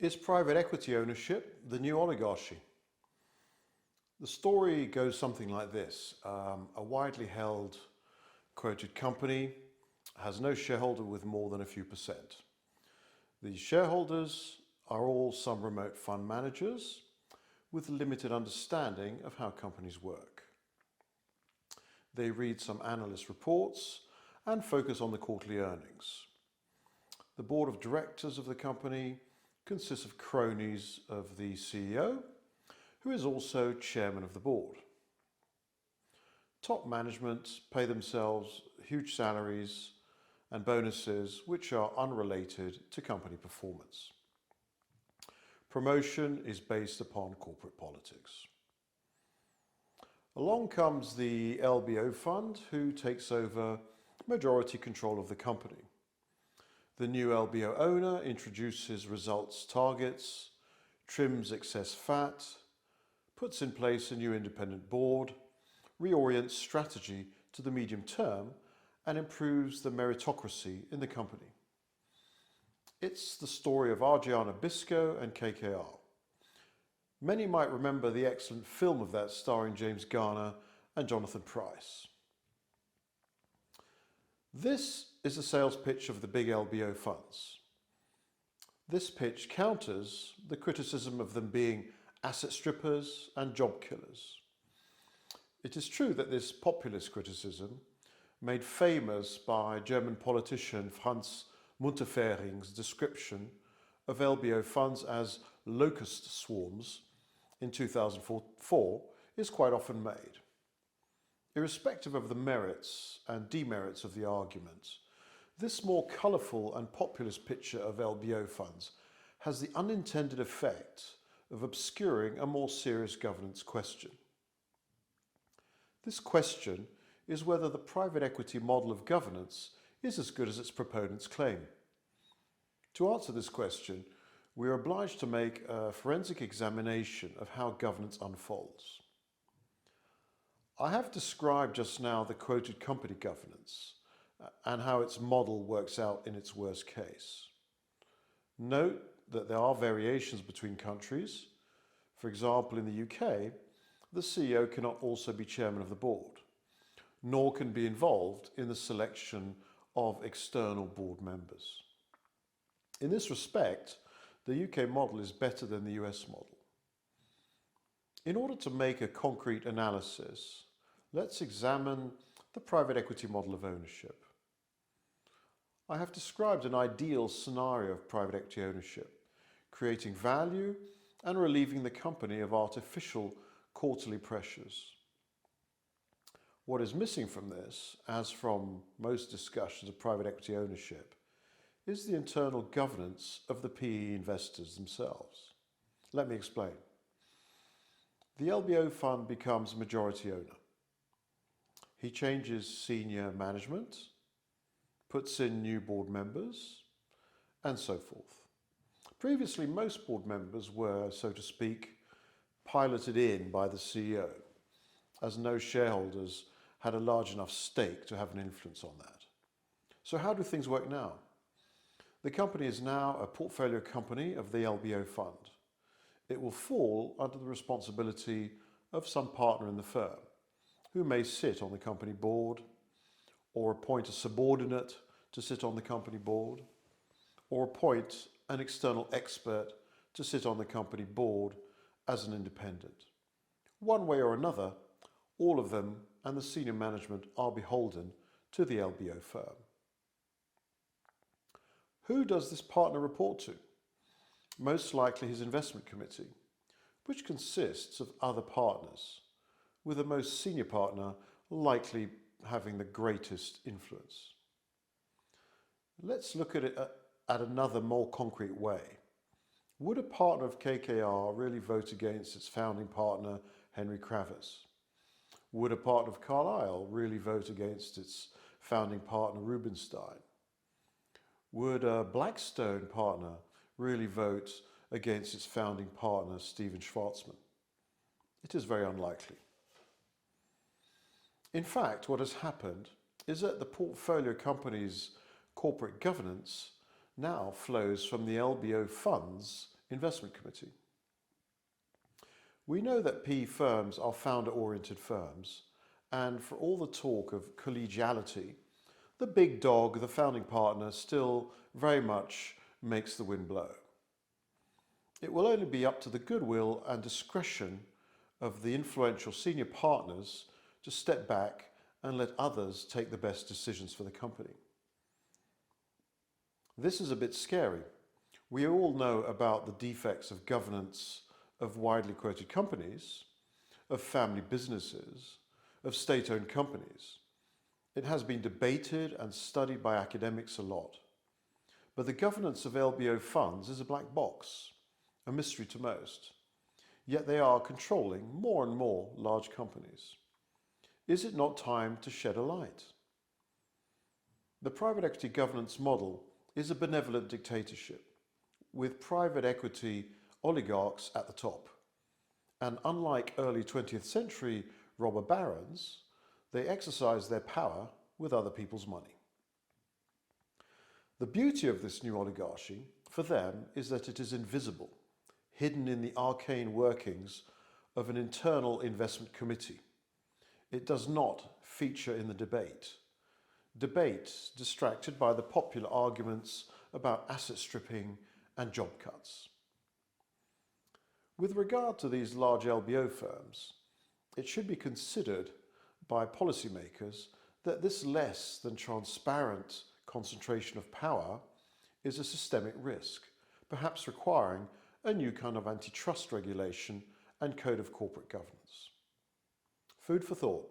Is private equity ownership the new oligarchy? The story goes something like this. A widely held quoted company has no shareholder with more than a few percent. These shareholders are all some remote fund managers with limited understanding of how companies work. They read some analyst reports and focus on the quarterly earnings. The board of directors of the company consists of cronies of the CEO, who is also chairman of the board. Top management pay themselves huge salaries and bonuses which are unrelated to company performance. Promotion is based upon corporate politics. Along comes the LBO fund, who takes over majority control of the company. The new LBO owner introduces results targets, trims excess fat, puts in place a new independent board, reorients strategy to the medium term, and improves the meritocracy in the company. It's the story of Argiana Bisco and KKR. Many might remember the excellent film of that starring James Garner and Jonathan Pryce. This is a sales pitch of the big LBO funds. This pitch counters the criticism of them being asset strippers and job killers. It is true that this populist criticism, made famous by German politician Franz Munterfähring's description of LBO funds as locust swarms in 2004, is quite often made. Irrespective of the merits and demerits of the argument, this more colourful and populist picture of LBO funds has the unintended effect of obscuring a more serious governance question. This question is whether the private equity model of governance is as good as its proponents claim. To answer this question, we are obliged to make a forensic examination of how governance unfolds. I have described just now the quoted company governance and how its model works out in its worst case. Note that there are variations between countries. For example, in the UK, the CEO cannot also be chairman of the board, nor can be involved in the selection of external board members. In this respect, the UK model is better than the US model. In order to make a concrete analysis, let's examine the private equity model of ownership. I have described an ideal scenario of private equity ownership, creating value and relieving the company of artificial quarterly pressures. What is missing from this, as from most discussions of private equity ownership, is the internal governance of the PE investors themselves. Let me explain. The LBO fund becomes majority owner. He changes senior management, puts in new board members, and so forth. Previously, most board members were, so to speak, piloted in by the CEO, as no shareholders had a large enough stake to have an influence on that. So how do things work now? The company is now a portfolio company of the LBO fund. It will fall under the responsibility of some partner in the firm, who may sit on the company board, or appoint a subordinate to sit on the company board, or appoint an external expert to sit on the company board as an independent. One way or another, all of them and the senior management are beholden to the LBO firm. Who does this partner report to? Most likely his investment committee, which consists of other partners, with the most senior partner likely having the greatest influence. Let's look at it at another more concrete way. Would a partner of KKR really vote against its founding partner, Henry Kravis? Would a partner of Carlyle really vote against its founding partner, Rubinstein? Would a Blackstone partner really vote against its founding partner, Stephen Schwarzman? It is very unlikely. In fact, what has happened is that the portfolio company's corporate governance now flows from the LBO funds Investment Committee. We know that PE firms are founder-oriented firms, and for all the talk of collegiality, the big dog, the founding partner, still very much makes the wind blow. It will only be up to the goodwill and discretion of the influential senior partners to step back and let others take the best decisions for the company. This is a bit scary. We all know about the defects of governance of widely quoted companies, of family businesses, of state-owned companies. It has been debated and studied by academics a lot. But the governance of LBO funds is a black box, a mystery to most. Yet they are controlling more and more large companies. Is it not time to shed a light? The private equity governance model is a benevolent dictatorship, with private equity oligarchs at the top. And unlike early 20th century robber barons, they exercise their power with other people's money. The beauty of this new oligarchy, for them, is that it is invisible, hidden in the arcane workings of an internal investment committee. It does not feature in the debate. Debate distracted by the popular arguments about asset stripping and job cuts. With regard to these large LBO firms, it should be considered by policymakers that this less than transparent concentration of power is a systemic risk, perhaps requiring a new kind of antitrust regulation and code of corporate governance. Food for thought.